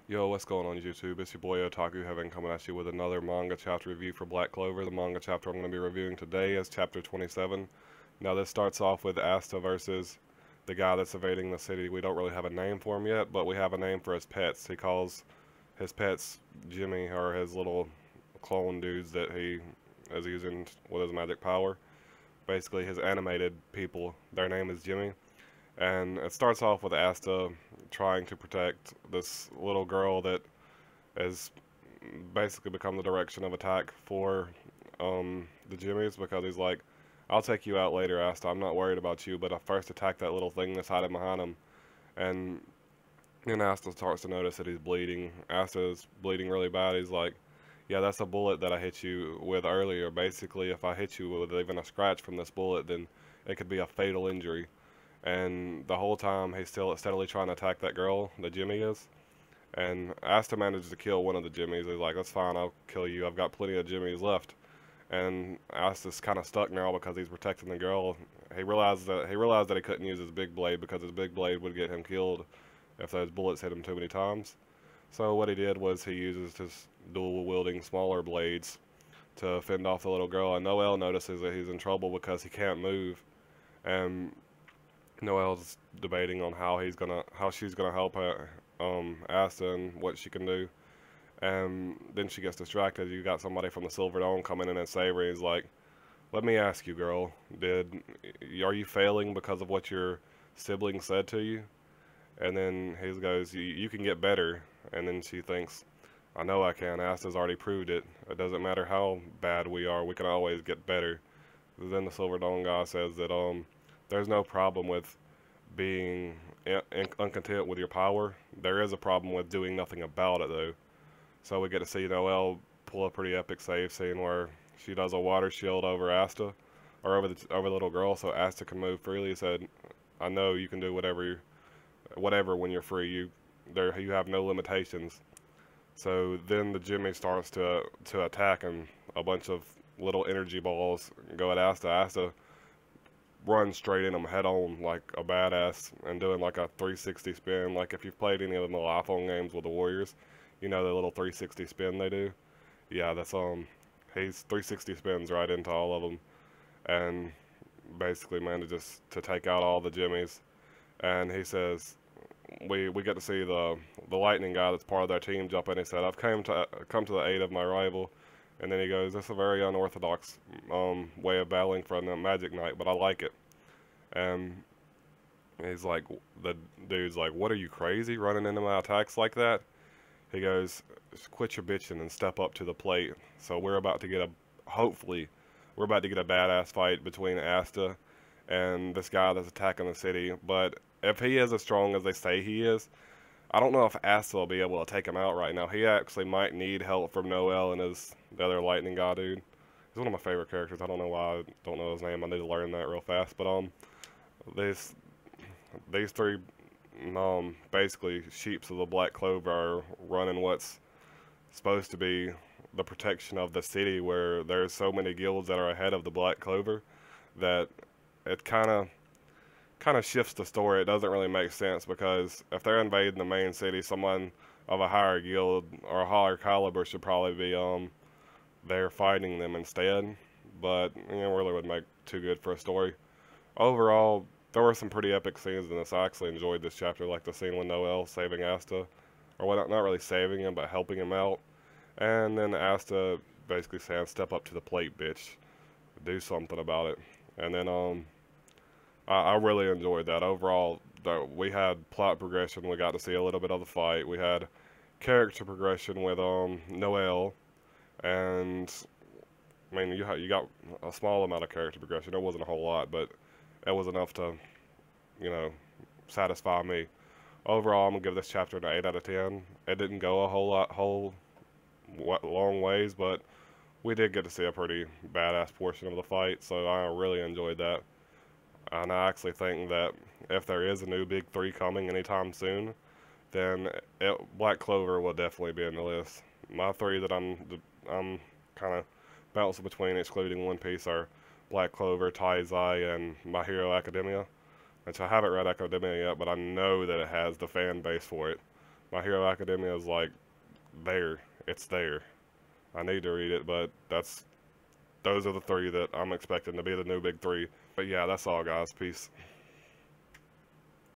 Yo, what's going on YouTube? It's your boy Otaku Heaven coming at you with another manga chapter review for Black Clover. The manga chapter I'm going to be reviewing today is chapter 27. Now this starts off with Asta versus the guy that's invading the city. We don't really have a name for him yet, but we have a name for his pets. He calls his pets Jimmy, or his little clone dudes that he is using with his magic power. Basically his animated people. Their name is Jimmy. And it starts off with Asta trying to protect this little girl that has basically become the direction of attack for the Jimmies, because he's like, I'll take you out later, Asta. I'm not worried about you, but I first attack that little thing that's hiding behind him. And then Asta starts to notice that he's bleeding. Asta is bleeding really bad. He's like, yeah, that's a bullet that I hit you with earlier. Basically, if I hit you with even a scratch from this bullet, then it could be a fatal injury. And the whole time he's still steadily trying to attack that girl, the Jimmy is. And Asta manages to kill one of the Jimmies. He's like, that's fine, I'll kill you. I've got plenty of Jimmies left. And Asta's kind of stuck now because he's protecting the girl. He realized that he couldn't use his big blade because his big blade would get him killed if those bullets hit him too many times. So what he did was he uses his dual wielding smaller blades to fend off the little girl. And Noelle notices that he's in trouble because he can't move. And Noelle's debating on how she's gonna help her, Asta, and what she can do. And then she gets distracted. You got somebody from the Silver Dome coming in and save her. He's like, "Let me ask you, girl, are you failing because of what your sibling said to you?" And then he goes, "You can get better." And then she thinks, "I know I can. Asta's already proved it. It doesn't matter how bad we are. We can always get better." Then the Silver Dome guy says that there's no problem with being uncontent with your power. There is a problem with doing nothing about it, though. So we get to see Noelle pull a pretty epic save scene where she does a water shield over Asta, or over the little girl, so Asta can move freely. He said, "I know you can do whatever when you're free. You have no limitations." So then the Jimmy starts to attack, and a bunch of little energy balls go at Asta. Asta run straight in them head on like a badass and doing like a 360 spin. Like if you've played any of the little iPhone games with the Warriors, you know the little 360 spin they do. Yeah, that's he's 360 spins right into all of them, and basically manages to take out all the Jimmies. And he says, we get to see the lightning guy that's part of their team jump in. He said, "I've come to the aid of my rival." And then he goes, "That's a very unorthodox way of battling for a Magic Knight, but I like it." And he's like, the dude's like, "What, are you crazy, running into my attacks like that?" He goes, "Quit your bitching and step up to the plate." So hopefully, we're about to get a badass fight between Asta and this guy that's attacking the city. But if he is as strong as they say he is, I don't know if Asta will be able to take him out right now. He actually might need help from Noelle and the other lightning guy dude. He's one of my favorite characters. I don't know why I don't know his name. I need to learn that real fast. But these three basically sheeps of the Black Clover are running what's supposed to be the protection of the city, where there's so many guilds that are ahead of the Black Clover that it kind of shifts the story. It doesn't really make sense, because if they're invading the main city, someone of a higher guild or a higher caliber should probably be there fighting them instead. But really would make too good for a story. Overall, there were some pretty epic scenes in this. I actually enjoyed this chapter, like the scene with Noelle saving Asta, or what, not really saving him, but helping him out. And then Asta basically saying, "Step up to the plate, bitch. Do something about it." And then I really enjoyed that. Overall, we had plot progression. We got to see a little bit of the fight. We had character progression with Noelle, and I mean you got a small amount of character progression. It wasn't a whole lot, but it was enough to you know satisfy me. Overall, I'm gonna give this chapter an 8 out of 10. It didn't go a long ways, but we did get to see a pretty badass portion of the fight, so I really enjoyed that. And I actually think that if there is a new big 3 coming anytime soon, then Black Clover will definitely be in the list. My 3 that I'm kind of bouncing between, excluding One Piece, are Black Clover, Taizai, and My Hero Academia. Which I haven't read Academia yet, but I know that it has the fan base for it. My Hero Academia is like there. It's there. I need to read it, but those are the three that I'm expecting to be the new big three. But yeah, that's all, guys. Peace.